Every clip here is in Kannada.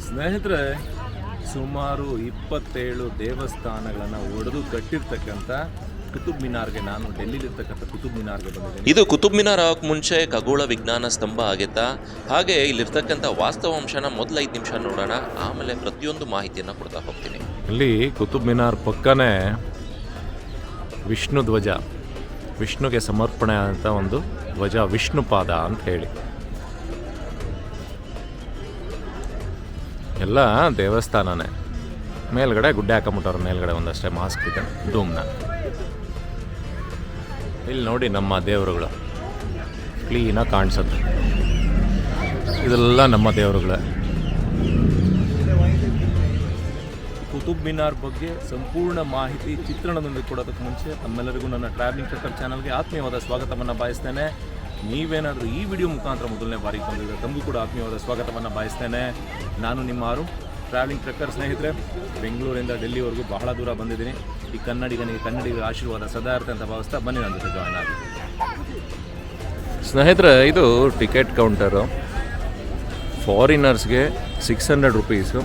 ಸ್ನೇಹಿತರೆ, ಸುಮಾರು 27 ದೇವಸ್ಥಾನಗಳನ್ನು ಒಡೆದು ಕಟ್ಟಿರ್ತಕ್ಕಂಥ ಕುತುಬ್ ಮಿನಾರ್ಗೆ, ನಾನು ಡೆಲ್ಲಿಲಿರ್ತಕ್ಕಂಥ ಕುತುಬ್ ಮಿನಾರ್ಗೆ ಬಂದಿದ್ದೀನಿ. ಇದು ಕುತುಬ್ ಮಿನಾರ್ ಆಗೋಕ್ಕೆ ಮುಂಚೆ ಖಗೋಳ ವಿಜ್ಞಾನ ಸ್ತಂಭ ಆಗೈತಾ. ಹಾಗೆ ಇಲ್ಲಿರ್ತಕ್ಕಂಥ ವಾಸ್ತವಾಂಶನ ಮೊದಲು 5 ನಿಮಿಷ ನೋಡೋಣ, ಆಮೇಲೆ ಪ್ರತಿಯೊಂದು ಮಾಹಿತಿಯನ್ನು ಕೊಡ್ತಾ ಹೋಗ್ತೀನಿ. ಇಲ್ಲಿ ಕುತುಬ್ ಮಿನಾರ್ ಪಕ್ಕನೇ ವಿಷ್ಣು ಧ್ವಜ, ವಿಷ್ಣುಗೆ ಸಮರ್ಪಣೆ ಅಂತ ಒಂದು ಧ್ವಜ, ವಿಷ್ಣುಪಾದ ಅಂತ ಹೇಳಿ. ಎಲ್ಲ ದೇವಸ್ಥಾನನೇ. ಮೇಲ್ಗಡೆ ಗುಡ್ಡೆ ಹಾಕೊಂಬಿಟ್ಟವ್ರು, ಮೇಲ್ಗಡೆ ಒಂದಷ್ಟೇ ಮಾಸ್ಕ್ ಇದೆ ಡೂಮ್ನ. ಇಲ್ಲಿ ನೋಡಿ ನಮ್ಮ ದೇವರುಗಳು ಕ್ಲೀನಾಗಿ ಕಾಣಿಸುತ್ತೆ. ಇದೆಲ್ಲ ನಮ್ಮ ದೇವರುಗಳೇ. ಕುತುಬ್ ಮಿನಾರ್ ಬಗ್ಗೆ ಸಂಪೂರ್ಣ ಮಾಹಿತಿ ಚಿತ್ರಣದೊಂದಿಗೆ ಕೊಡೋದಕ್ಕೆ ಮುಂಚೆ ತಮ್ಮೆಲ್ಲರಿಗೂ ನನ್ನ ಟ್ರಾವೆಲಿಂಗ್ ಟ್ರಕ್ಕರ್ ಚಾನಲ್ಗೆ ಆತ್ಮೀಯವಾದ ಸ್ವಾಗತವನ್ನು ಬಯಸ್ತೇನೆ. ನೀವೇನಾದರೂ ಈ ವಿಡಿಯೋ ಮುಖಾಂತರ ಮೊದಲನೇ ಬಾರಿಗೆ ಬಂದಿದ್ದರೆ ತಮಗೂ ಕೂಡ ಆತ್ಮೀಯವಾದ ಸ್ವಾಗತವನ್ನು ಬಯಸ್ತೇನೆ. ನಾನು ನಿಮ್ಮ ಟ್ರಾವೆಲಿಂಗ್ ಟ್ರಕ್ಕರ್. ಸ್ನೇಹಿತರೆ, ಬೆಂಗಳೂರಿಂದ ಡೆಲ್ಲಿವರೆಗೂ ಬಹಳ ದೂರ ಬಂದಿದ್ದೀನಿ. ಈ ಕನ್ನಡಿಗನಿಗೆ ಕನ್ನಡಿಗರ ಆಶೀರ್ವಾದ ಸದಾ ಇರುತ್ತೆ ಅಂತ ಭಾವಿಸ್ತಾ ಬನ್ನಿ ನನ್ನ ಜೊತೆ ಜಾಯ್ನ್ ಆಗಿ. ಸ್ನೇಹಿತರೆ, ಇದು ಟಿಕೆಟ್ ಕೌಂಟರು. ಫಾರಿನರ್ಸ್ಗೆ 600 ರುಪೀಸು.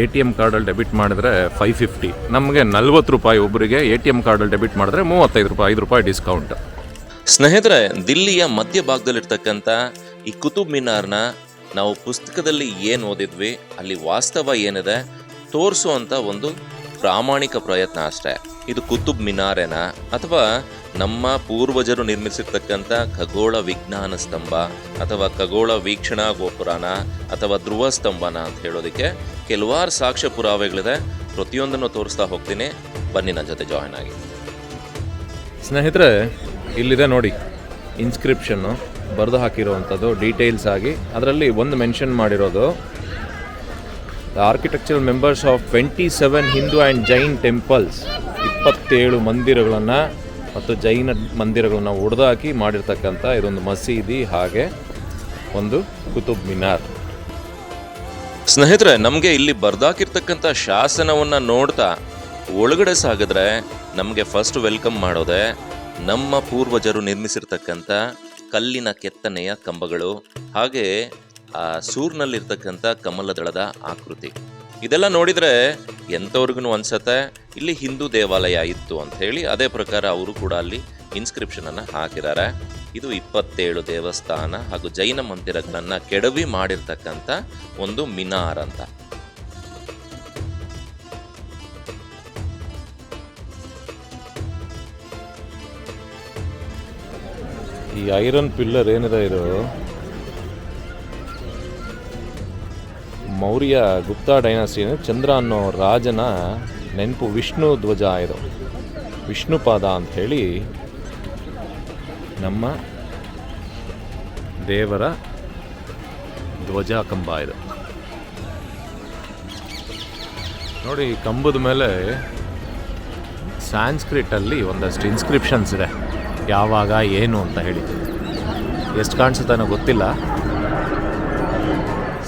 ATM ಕಾರ್ಡಲ್ಲಿ ಡೆಬಿಟ್ ಮಾಡಿದ್ರೆ 550. ನಮಗೆ 40 ರೂಪಾಯಿ ಒಬ್ಬರಿಗೆ. ATM ಕಾರ್ಡಲ್ಲಿ ಡೆಬಿಟ್ ಮಾಡಿದ್ರೆ 35 ರೂಪಾಯಿ, 5 ರೂಪಾಯಿ ಡಿಸ್ಕೌಂಟ್. ಸ್ನೇಹಿತರೆ, ದಿಲ್ಲಿಯ ಮಧ್ಯಭಾಗದಲ್ಲಿರ್ತಕ್ಕಂಥ ಈ ಕುತುಬ್ ಮಿನಾರ್ನ ನಾವು ಪುಸ್ತಕದಲ್ಲಿ ಏನು ಓದಿದ್ವಿ, ಅಲ್ಲಿ ವಾಸ್ತವ ಏನಿದೆ ತೋರಿಸುವಂಥ ಒಂದು ಪ್ರಾಮಾಣಿಕ ಪ್ರಯತ್ನ ಅಷ್ಟೇ. ಇದು ಕುತುಬ್ ಮಿನಾರೇನ ಅಥವಾ ನಮ್ಮ ಪೂರ್ವಜರು ನಿರ್ಮಿಸಿರ್ತಕ್ಕಂಥ ಖಗೋಳ ವಿಜ್ಞಾನ ಸ್ತಂಭ ಅಥವಾ ಖಗೋಳ ವೀಕ್ಷಣಾ ಗೋಪುರನ ಅಥವಾ ಧ್ರುವ ಸ್ತಂಭನ ಅಂತ ಹೇಳೋದಕ್ಕೆ ಕೆಲವಾರು ಸಾಕ್ಷ್ಯ ಪುರಾವೆಗಳಿದೆ. ಪ್ರತಿಯೊಂದನ್ನು ತೋರಿಸ್ತಾ ಹೋಗ್ತೀನಿ, ಬನ್ನಿ ನನ್ನ ಜೊತೆ ಜಾಯ್ನ್ ಆಗಿ. ಸ್ನೇಹಿತರೆ, ಇಲ್ಲಿದೆ ನೋಡಿ ಇನ್ಸ್ಕ್ರಿಪ್ಷನ್ನು ಬರೆದು ಹಾಕಿರುವಂಥದ್ದು ಡೀಟೇಲ್ಸ್ ಆಗಿ. ಅದರಲ್ಲಿ ಒಂದು ಮೆನ್ಷನ್ ಮಾಡಿರೋದು, the architectural members of 27 Hindu and Jain temples, 27 ಮಂದಿರಗಳನ್ನು ಮತ್ತು ಜೈನ ಮಂದಿರಗಳನ್ನು ಒಡೆದು ಹಾಕಿ ಮಾಡಿರ್ತಕ್ಕಂಥ ಇದೊಂದು ಮಸೀದಿ, ಹಾಗೆ ಒಂದು ಕುತುಬ್ ಮಿನಾರ್. ಸ್ನೇಹಿತರೆ, ನಮಗೆ ಇಲ್ಲಿ ಬರ್ದಾಕಿರ್ತಕ್ಕಂಥ ಶಾಸನವನ್ನು ನೋಡ್ತಾ ಒಳಗಡೆ ಸಾಗಿದ್ರೆ ನಮಗೆ ಫಸ್ಟ್ ವೆಲ್ಕಮ್ ಮಾಡೋದೆ ನಮ್ಮ ಪೂರ್ವಜರು ನಿರ್ಮಿಸಿರ್ತಕ್ಕಂಥ ಕಲ್ಲಿನ ಕೆತ್ತನೆಯ ಕಂಬಗಳು, ಹಾಗೆ ಆ ಸೂರ್ನಲ್ಲಿರ್ತಕ್ಕಂಥ ಕಮಲದಳದ ಆಕೃತಿ. ಇದೆಲ್ಲ ನೋಡಿದರೆ ಎಂಥವ್ರಿಗೂ ಅನ್ಸತ್ತೆ ಇಲ್ಲಿ ಹಿಂದೂ ದೇವಾಲಯ ಇತ್ತು ಅಂತ ಹೇಳಿ. ಅದೇ ಪ್ರಕಾರ ಅವರು ಕೂಡ ಅಲ್ಲಿ ಇನ್ಸ್ಕ್ರಿಪ್ಷನನ್ನು ಹಾಕಿದ್ದಾರೆ. ಇದು 27 ದೇವಸ್ಥಾನ ಹಾಗೂ ಜೈನ ಮಂದಿರಗಳನ್ನು ಕೆಡವಿ ಮಾಡಿರ್ತಕ್ಕಂಥ ಒಂದು ಮಿನಾರ್ ಅಂತ. ಈ ಐರನ್ ಪಿಲ್ಲರ್ ಏನಿದೆ, ಇದು ಮೌರ್ಯ ಗುಪ್ತಾ ಡೈನಾಸ್ಟಿ ಚಂದ್ರ ಅನ್ನೋ ರಾಜನ ನೆನಪು. ವಿಷ್ಣು ಧ್ವಜ ಇದು, ವಿಷ್ಣುಪಾದ ಅಂಥೇಳಿ ನಮ್ಮ ದೇವರ ಧ್ವಜ ಕಂಬ ಇದು. ನೋಡಿ, ಕಂಬದ ಮೇಲೆ ಸ್ಯಾನ್ಸ್ಕ್ರಿಟಲ್ಲಿ ಒಂದಷ್ಟು ಇನ್ಸ್ಕ್ರಿಪ್ಷನ್ಸ್ ಇದೆ, ಯಾವಾಗ ಏನು ಅಂತ ಹೇಳಿ. ಎಷ್ಟು ಕಾಣಿಸುತ್ತೆ ಗೊತ್ತಿಲ್ಲ.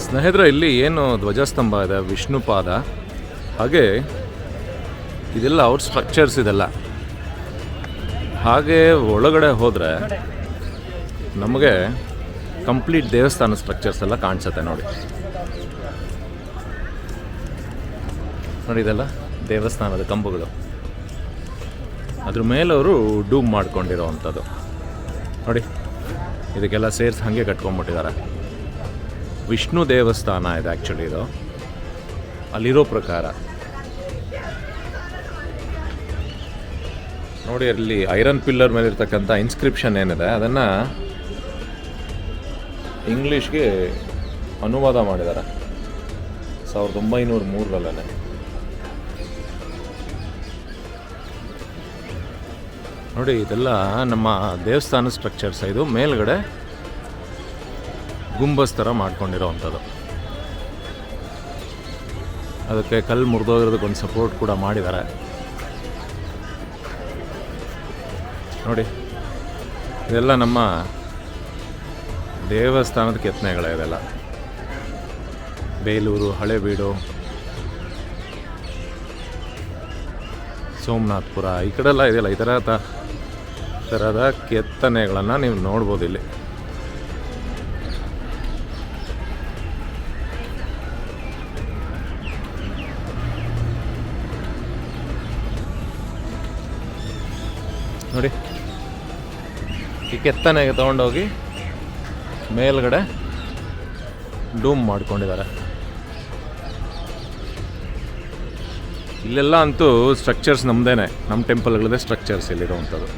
ಸ್ನೇಹಿತರೆ, ಇಲ್ಲಿ ಏನು ಧ್ವಜಸ್ತಂಭ ಇದೆ, ವಿಷ್ಣುಪಾದ, ಹಾಗೆ ಇದೆಲ್ಲ ಅವ್ರ ಸ್ಟ್ರಕ್ಚರ್ಸ್ ಇದೆಲ್ಲ. ಹಾಗೆ ಒಳಗಡೆ ಹೋದರೆ ನಮಗೆ ಕಂಪ್ಲೀಟ್ ದೇವಸ್ಥಾನ ಸ್ಟ್ರಕ್ಚರ್ಸ್ ಎಲ್ಲ ಕಾಣಿಸುತ್ತೆ. ನೋಡಿ, ಇದೆಲ್ಲ ದೇವಸ್ಥಾನದ ಕಂಬಗಳು. ಅದ್ರ ಮೇಲೆ ಅವರು ಡೂಮ್ ಮಾಡ್ಕೊಂಡಿರೋ ಅಂಥದ್ದು ನೋಡಿ. ಇದಕ್ಕೆಲ್ಲ ಸೇರಿಸಿ ಹಾಗೆ ಕಟ್ಕೊಂಡ್ಬಿಟ್ಟಿದ್ದಾರೆ. ವಿಷ್ಣು ದೇವಸ್ಥಾನ ಇದೆ ಆ್ಯಕ್ಚುಲಿ ಇದು, ಅಲ್ಲಿರೋ ಪ್ರಕಾರ. ನೋಡಿ, ಅಲ್ಲಿ ಐರನ್ ಪಿಲ್ಲರ್ ಮೇಲೆ ಇರ್ತಕ್ಕಂಥ ಇನ್ಸ್ಕ್ರಿಪ್ಷನ್ ಏನಿದೆ ಅದನ್ನು ಇಂಗ್ಲೀಷ್ಗೆ ಅನುವಾದ ಮಾಡಿದ್ದಾರೆ 1903ರಲ್ಲೇ. ನೋಡಿ, ಇದೆಲ್ಲ ನಮ್ಮ ದೇವಸ್ಥಾನ ಸ್ಟ್ರಕ್ಚರ್ಸ್. ಇದು ಮೇಲ್ಗಡೆ ಗುಂಬಸ್ ಥರ ಮಾಡ್ಕೊಂಡಿರೋ ಅಂಥದ್ದು. ಅದಕ್ಕೆ ಕಲ್ಲು ಮುರಿದೋಗಿರೋದಕ್ಕೊಂದು ಸಪೋರ್ಟ್ ಕೂಡ ಮಾಡಿದ್ದಾರೆ. ನೋಡಿ, ಇದೆಲ್ಲ ನಮ್ಮ ದೇವಸ್ಥಾನದ ಕೆತ್ತನೆಗಳೇ. ಇದೆಲ್ಲ ಬೇಲೂರು, ಹಳೇಬೀಡು, ಸೋಮನಾಥ್ಪುರ, ಈ ಕಡೆ ಎಲ್ಲ ಇದೆಯಲ್ಲ, ಈ ಥರದ ಕೆತ್ತನೆಗಳನ್ನು ನೀವು ನೋಡ್ಬೋದು ಇಲ್ಲಿ. ನೋಡಿ, ಈ ಕೆತ್ತನೆಗೆ ತೊಗೊಂಡೋಗಿ ಮೇಲ್ಗಡೆ ಡೂಮ್ ಮಾಡ್ಕೊಂಡಿದ್ದಾರೆ. ಇಲ್ಲೆಲ್ಲ ಅಂತೂ ಸ್ಟ್ರಕ್ಚರ್ಸ್ ನಮ್ಮದೇನೆ, ನಮ್ಮ ಟೆಂಪಲ್ಗಳದೇ ಸ್ಟ್ರಕ್ಚರ್ಸ್ ಇಲ್ಲಿರುವಂಥದ್ದು.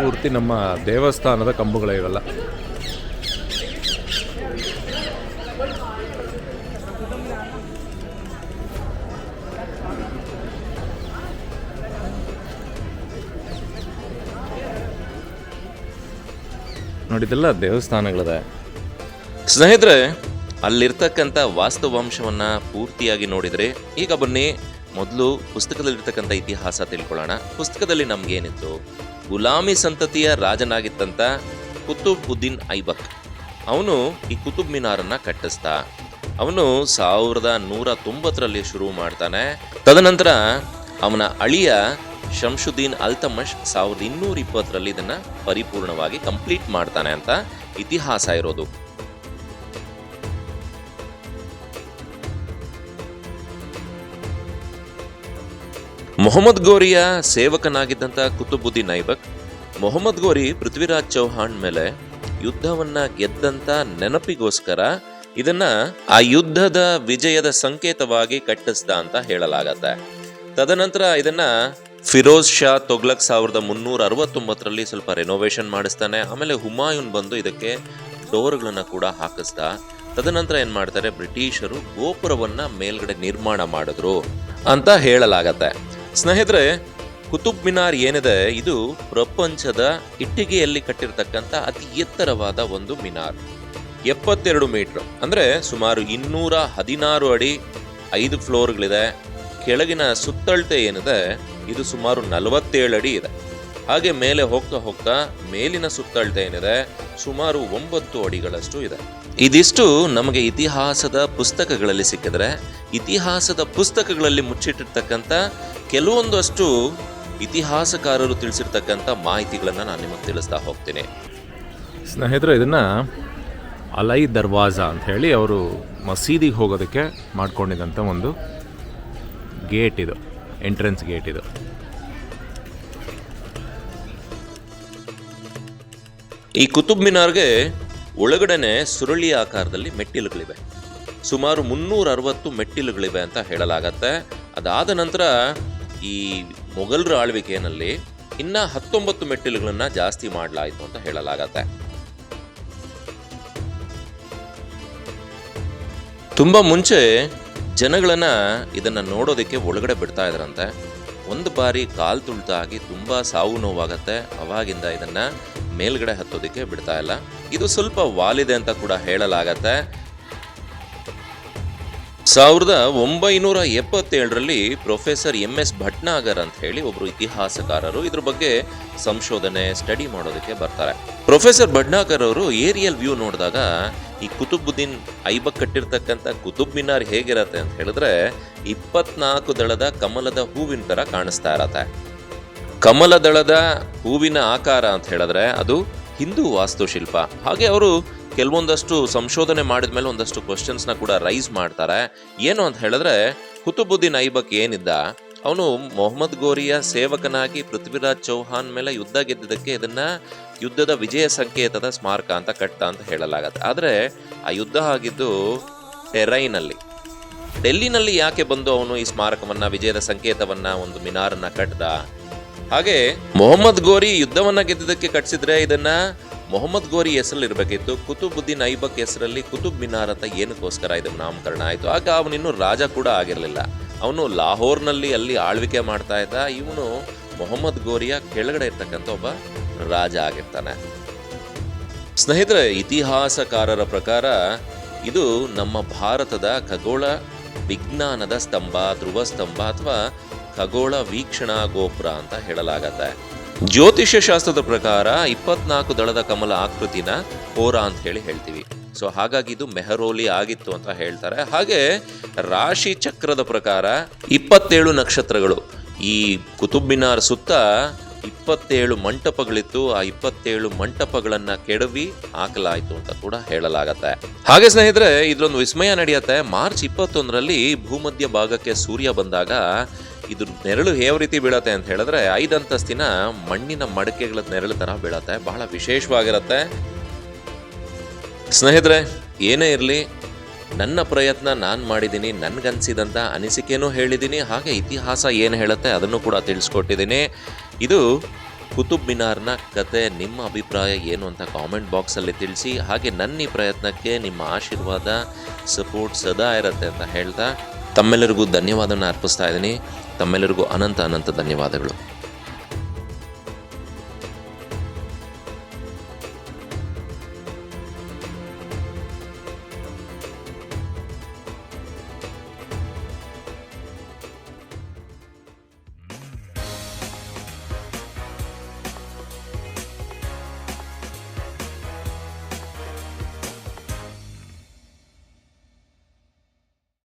ಪೂರ್ತಿ ನಮ್ಮ ದೇವಸ್ಥಾನದ ಕಂಬಗಳೇ ಇವೆಲ್ಲ. ನೋಡಿದೆಲ್ಲ ದೇವಸ್ಥಾನಗಳಿದೆ. ಸ್ನೇಹಿತರೆ, ಅಲ್ಲಿರ್ತಕ್ಕಂಥ ವಾಸ್ತವಾಂಶವನ್ನು ಪೂರ್ತಿಯಾಗಿ ನೋಡಿದರೆ ಈಗ ಬನ್ನಿ ಮೊದಲು ಪುಸ್ತಕದಲ್ಲಿರ್ತಕ್ಕಂಥ ಇತಿಹಾಸ ತಿಳ್ಕೊಳ್ಳೋಣ. ಪುಸ್ತಕದಲ್ಲಿ ನಮಗೇನಿತ್ತು, ಗುಲಾಮಿ ಸಂತತಿಯ ರಾಜನಾಗಿತ್ತಂತ ಕುತುಬ್ ಉದ್ದೀನ್ ಐಬಕ್ ಅವನು ಈ ಕುತುಬ್ ಮಿನಾರನ್ನು ಕಟ್ಟಿಸ್ದ. ಅವನು 1190ರಲ್ಲಿ ಶುರು ಮಾಡ್ತಾನೆ. ತದನಂತರ ಅವನ ಅಳಿಯ ಶಂಶುದ್ದೀನ್ ಅಲ್ತಮಶ್ 1220ರಲ್ಲಿ ಇದನ್ನು ಪರಿಪೂರ್ಣವಾಗಿ ಕಂಪ್ಲೀಟ್ ಮಾಡ್ತಾನೆ ಅಂತ ಇತಿಹಾಸ ಇರೋದು. ಮೊಹಮ್ಮದ್ ಗೋರಿಯ ಸೇವಕನಾಗಿದ್ದಂಥ ಕುತುಬುದ್ದೀನ್ ಐಬಕ್ ಮೊಹಮ್ಮದ್ ಗೋರಿ ಪೃಥ್ವಿರಾಜ್ ಚೌಹಾಣ್ ಮೇಲೆ ಯುದ್ಧವನ್ನ ಗೆದ್ದಂತ ನೆನಪಿಗೋಸ್ಕರ ಇದನ್ನ ಆ ಯುದ್ಧದ ವಿಜಯದ ಸಂಕೇತವಾಗಿ ಕಟ್ಟಿಸ್ದ ಅಂತ ಹೇಳಲಾಗತ್ತೆ. ತದನಂತರ ಇದನ್ನ ಫಿರೋಜ್ ಶಾ ತೊಗ್ಲಕ್ 1369ರಲ್ಲಿ ಸ್ವಲ್ಪ ರೆನೋವೇಷನ್ ಮಾಡಿಸ್ತಾನೆ. ಆಮೇಲೆ ಹುಮಾಯೂನ್ ಬಂದು ಇದಕ್ಕೆ ಡೋರ್ಗಳನ್ನ ಕೂಡ ಹಾಕಿಸ್ದ. ತದನಂತರ ಏನ್ ಮಾಡ್ತಾರೆ, ಬ್ರಿಟಿಷರು ಗೋಪುರವನ್ನ ಮೇಲ್ಗಡೆ ನಿರ್ಮಾಣ ಮಾಡಿದ್ರು ಅಂತ ಹೇಳಲಾಗತ್ತೆ. ಸ್ನೇಹಿತರೆ, ಕುತುಬ್ ಮಿನಾರ್ ಏನಿದೆ, ಇದು ಪ್ರಪಂಚದ ಇಟ್ಟಿಗೆಯಲ್ಲಿ ಕಟ್ಟಿರ್ತಕ್ಕಂಥ ಅತಿ ಎತ್ತರವಾದ ಒಂದು ಮಿನಾರ್. 72 ಮೀಟರ್ ಅಂದ್ರೆ ಸುಮಾರು 216 ಅಡಿ, 5 ಫ್ಲೋರ್ಗಳಿದೆ. ಕೆಳಗಿನ ಸುತ್ತಳತೆ ಏನಿದೆ ಇದು ಸುಮಾರು 47 ಅಡಿ ಇದೆ. ಹಾಗೆ ಮೇಲೆ ಹೋಗ್ತಾ ಹೋಗ್ತಾ ಮೇಲಿನ ಸುತ್ತಳತೆ ಏನಿದೆ ಸುಮಾರು 9 ಅಡಿಗಳಷ್ಟು ಇದೆ. ಇದಿಷ್ಟು ನಮಗೆ ಇತಿಹಾಸದ ಪುಸ್ತಕಗಳಲ್ಲಿ ಸಿಕ್ಕಿದ್ರೆ, ಇತಿಹಾಸದ ಪುಸ್ತಕಗಳಲ್ಲಿ ಮುಚ್ಚಿಟ್ಟಿರ್ತಕ್ಕಂಥ ಕೆಲವೊಂದಷ್ಟು ಇತಿಹಾಸಕಾರರು ತಿಳಿಸಿರ್ತಕ್ಕಂಥ ಮಾಹಿತಿಗಳನ್ನು ನಾನು ನಿಮಗೆ ತಿಳಿಸ್ತಾ ಹೋಗ್ತೀನಿ. ಸ್ನೇಹಿತರೆ, ಇದನ್ನು ಅಲೈ ದರ್ವಾಜಾ ಅಂತ ಹೇಳಿ ಅವರು ಮಸೀದಿಗೆ ಹೋಗೋದಕ್ಕೆ ಮಾಡ್ಕೊಂಡಿದ್ದಂಥ ಒಂದು ಗೇಟ್ ಇದು, ಎಂಟ್ರೆನ್ಸ್ ಗೇಟ್ ಇದು. ಈ ಕುತುಬ್ ಮಿನಾರ್ಗೆ ಒಳಗಡೆನೆ ಸುರುಳಿ ಆಕಾರದಲ್ಲಿ ಮೆಟ್ಟಿಲುಗಳಿವೆ. ಸುಮಾರು 360 ಮೆಟ್ಟಿಲುಗಳಿವೆ ಅಂತ ಹೇಳಲಾಗತ್ತೆ. ಅದಾದ ನಂತರ ಈ ಮೊಘಲರ ಆಳ್ವಿಕೆಯಲ್ಲಿ ಇನ್ನ 19 ಮೆಟ್ಟಿಲುಗಳನ್ನ ಜಾಸ್ತಿ ಮಾಡಲಾಯಿತು ಅಂತ ಹೇಳಲಾಗತ್ತೆ. ತುಂಬಾ ಮುಂಚೆ ಜನಗಳನ್ನ ಇದನ್ನ ನೋಡೋದಕ್ಕೆ ಒಳಗಡೆ ಬಿಡ್ತಾ ಇದ್ರಂತೆ. ಒಂದು ಬಾರಿ ಕಾಲು ತುಳಿತಾಗಿ ತುಂಬಾ ಸಾವು ನೋವಾಗತ್ತೆ. ಅವಾಗಿಂದ ಇದನ್ನ ಮೇಲ್ಗಡೆ ಹತ್ತೋದಕ್ಕೆ ಬಿಡ್ತಾ ಇಲ್ಲ. ಇದು ಸ್ವಲ್ಪ ವಾಲಿದೆ ಅಂತ ಕೂಡ ಹೇಳಲಾಗತ್ತೆ. 1977ರಲ್ಲಿ ಪ್ರೊಫೆಸರ್ MS ಭಟ್ನಾಗರ್ ಅಂತ ಹೇಳಿ ಒಬ್ರು ಇತಿಹಾಸಕಾರರು ಇದ್ರ ಬಗ್ಗೆ ಸಂಶೋಧನೆ ಸ್ಟಡಿ ಮಾಡೋದಕ್ಕೆ ಬರ್ತಾರೆ. ಪ್ರೊಫೆಸರ್ ಭಟ್ನಾಗರ್ ಅವರು ಏರಿಯಲ್ ವ್ಯೂ ನೋಡಿದಾಗ ಈ ಕುತುಬುದ್ದೀನ್ ಐಬಕ್ ಕಟ್ಟಿರ್ತಕ್ಕಂಥ ಕುತುಬ್ ಮಿನಾರ್ ಹೇಗಿರತ್ತೆ ಅಂತ ಹೇಳಿದ್ರೆ 24 ದಳದ ಕಮಲದ ಹೂವಿನ ತರ ಕಾಣಿಸ್ತಾ ಇರತ್ತೆ. ಕಮಲದಳದ ಹೂವಿನ ಆಕಾರ ಅಂತ ಹೇಳಿದ್ರೆ ಅದು ಹಿಂದೂ ವಾಸ್ತುಶಿಲ್ಪ. ಹಾಗೆ ಅವರು ಕೆಲವೊಂದಷ್ಟು ಸಂಶೋಧನೆ ಮಾಡಿದ ಮೇಲೆ ಒಂದಷ್ಟು ಕ್ವಶನ್ಸ್ನ ಕೂಡ ರೈಸ್ ಮಾಡ್ತಾರೆ. ಏನು ಅಂತ ಹೇಳಿದ್ರೆ, ಕುತುಬುದ್ದೀನ್ ಐಬಕ್ ಏನಿದ್ದ, ಅವನು ಮೊಹಮ್ಮದ್ ಗೋರಿಯ ಸೇವಕನಾಗಿ ಪೃಥ್ವಿರಾಜ್ ಚೌಹಾನ್ ಮೇಲೆ ಯುದ್ಧ ಗೆದ್ದಿದ್ದಕ್ಕೆ ಇದನ್ನ ಯುದ್ಧದ ವಿಜಯ ಸಂಕೇತದ ಸ್ಮಾರಕ ಅಂತ ಕಟ್ಟ ಅಂತ ಹೇಳಲಾಗತ್ತೆ. ಆದರೆ ಆ ಯುದ್ಧ ಆಗಿದ್ದು ಟೆರೈನಲ್ಲಿ, ಡೆಲ್ಲಿನಲ್ಲಿ ಯಾಕೆ ಬಂದು ಅವನು ಈ ಸ್ಮಾರಕವನ್ನ, ವಿಜಯದ ಸಂಕೇತವನ್ನ, ಒಂದು ಮಿನಾರನ್ನ ಕಟ್ಟದ? ಹಾಗೆ ಮೊಹಮ್ಮದ್ ಗೋರಿ ಯುದ್ಧವನ್ನ ಗೆದ್ದಿದ್ದಕ್ಕೆ ಕಟ್ಸಿದ್ರೆ ಇದನ್ನ ಮೊಹಮ್ಮದ್ ಗೋರಿ ಹೆಸರಲ್ಲಿ ಇರಬೇಕಿತ್ತು. ಕುತುಬುದ್ದೀನ್ ಐಬಕ್ ಹೆಸರಲ್ಲಿ ಕುತುಬ್ ಮಿನಾರ್ ಅಂತ ಏನಕ್ಕೋಸ್ಕರ ಇದನ್ನ ನಾಮಕರಣ ಆಯಿತು? ಆಗ ಅವನಿನ್ನೂ ರಾಜ ಕೂಡ ಆಗಿರಲಿಲ್ಲ. ಅವನು ಲಾಹೋರ್ನಲ್ಲಿ ಅಲ್ಲಿ ಆಳ್ವಿಕೆ ಮಾಡ್ತಾ ಇದ್ದ. ಇವನು ಮೊಹಮ್ಮದ್ ಗೋರಿಯ ಕೆಳಗಡೆ ಇರ್ತಕ್ಕಂಥ ಒಬ್ಬ ರಾಜ ಆಗಿರ್ತಾನೆ. ಸ್ನೇಹಿತರೆ, ಇತಿಹಾಸಕಾರರ ಪ್ರಕಾರ ಇದು ನಮ್ಮ ಭಾರತದ ಖಗೋಳ ವಿಜ್ಞಾನದ ಸ್ತಂಭ, ಧ್ರುವ ಸ್ತಂಭ ಅಥವಾ ಖಗೋಳ ವೀಕ್ಷಣಾ ಗೋಪುರ ಅಂತ ಹೇಳಲಾಗತ್ತೆ. ಜ್ಯೋತಿಷ್ಯ ಶಾಸ್ತ್ರದ ಪ್ರಕಾರ 24 ದಳದ ಕಮಲ ಆಕೃತಿನ ಹೋರ ಅಂತ ಹೇಳ್ತೀವಿ. ಸೊ ಹಾಗಾಗಿ ಇದು ಮೆಹರೋಲಿ ಆಗಿತ್ತು ಅಂತ ಹೇಳ್ತಾರೆ. ಹಾಗೆ ರಾಶಿ ಚಕ್ರದ ಪ್ರಕಾರ 27 ನಕ್ಷತ್ರಗಳು ಈ ಕುತುಬ್ ಮಿನಾರ್ ಸುತ್ತ 27 ಮಂಟಪಗಳಿತ್ತು. ಆ 27 ಮಂಟಪಗಳನ್ನು ಕೆಡವಿ ಹಾಕಲಾಯಿತು ಅಂತ ಕೂಡ ಹೇಳಲಾಗತ್ತೆ. ಹಾಗೆ ಸ್ನೇಹಿತರೆ, ಇದ್ರೊಂದು ವಿಸ್ಮಯ ನಡೆಯುತ್ತೆ. ಮಾರ್ಚ್ 21ರಲ್ಲಿ ಭೂಮಧ್ಯ ಭಾಗಕ್ಕೆ ಸೂರ್ಯ ಬಂದಾಗ ಇದು ನೆರಳು ಯಾವ ರೀತಿ ಬೀಳತ್ತೆ ಅಂತ ಹೇಳಿದ್ರೆ 5 ಅಂತಸ್ತಿನ ಮಣ್ಣಿನ ಮಡಕೆಗಳ ನೆರಳು ತರ ಬೀಳತ್ತೆ. ಬಹಳ ವಿಶೇಷವಾಗಿರತ್ತೆ. ಸ್ನೇಹಿತರೆ, ಏನೇ ಇರಲಿ, ನನ್ನ ಪ್ರಯತ್ನ ನಾನು ಮಾಡಿದ್ದೀನಿ, ನನಗನ್ಸಿದಂಥ ಅನಿಸಿಕೆನೂ ಹೇಳಿದ್ದೀನಿ, ಹಾಗೆ ಇತಿಹಾಸ ಏನು ಹೇಳುತ್ತೆ ಅದನ್ನು ಕೂಡ ತಿಳಿಸ್ಕೊಟ್ಟಿದ್ದೀನಿ. ಇದು ಕುತುಬ್ ಮಿನಾರ್ನ ಕತೆ. ನಿಮ್ಮ ಅಭಿಪ್ರಾಯ ಏನು ಅಂತ ಕಾಮೆಂಟ್ ಬಾಕ್ಸಲ್ಲಿ ತಿಳಿಸಿ. ಹಾಗೆ ನನ್ನ ಈ ಪ್ರಯತ್ನಕ್ಕೆ ನಿಮ್ಮ ಆಶೀರ್ವಾದ, ಸಪೋರ್ಟ್ ಸದಾ ಇರುತ್ತೆ ಅಂತ ಹೇಳ್ತಾ ತಮ್ಮೆಲ್ಲರಿಗೂ ಧನ್ಯವಾದವನ್ನು ಅರ್ಪಿಸ್ತಾ ಇದ್ದೀನಿ. ತಮ್ಮೆಲ್ಲರಿಗೂ ಅನಂತ ಧನ್ಯವಾದಗಳು.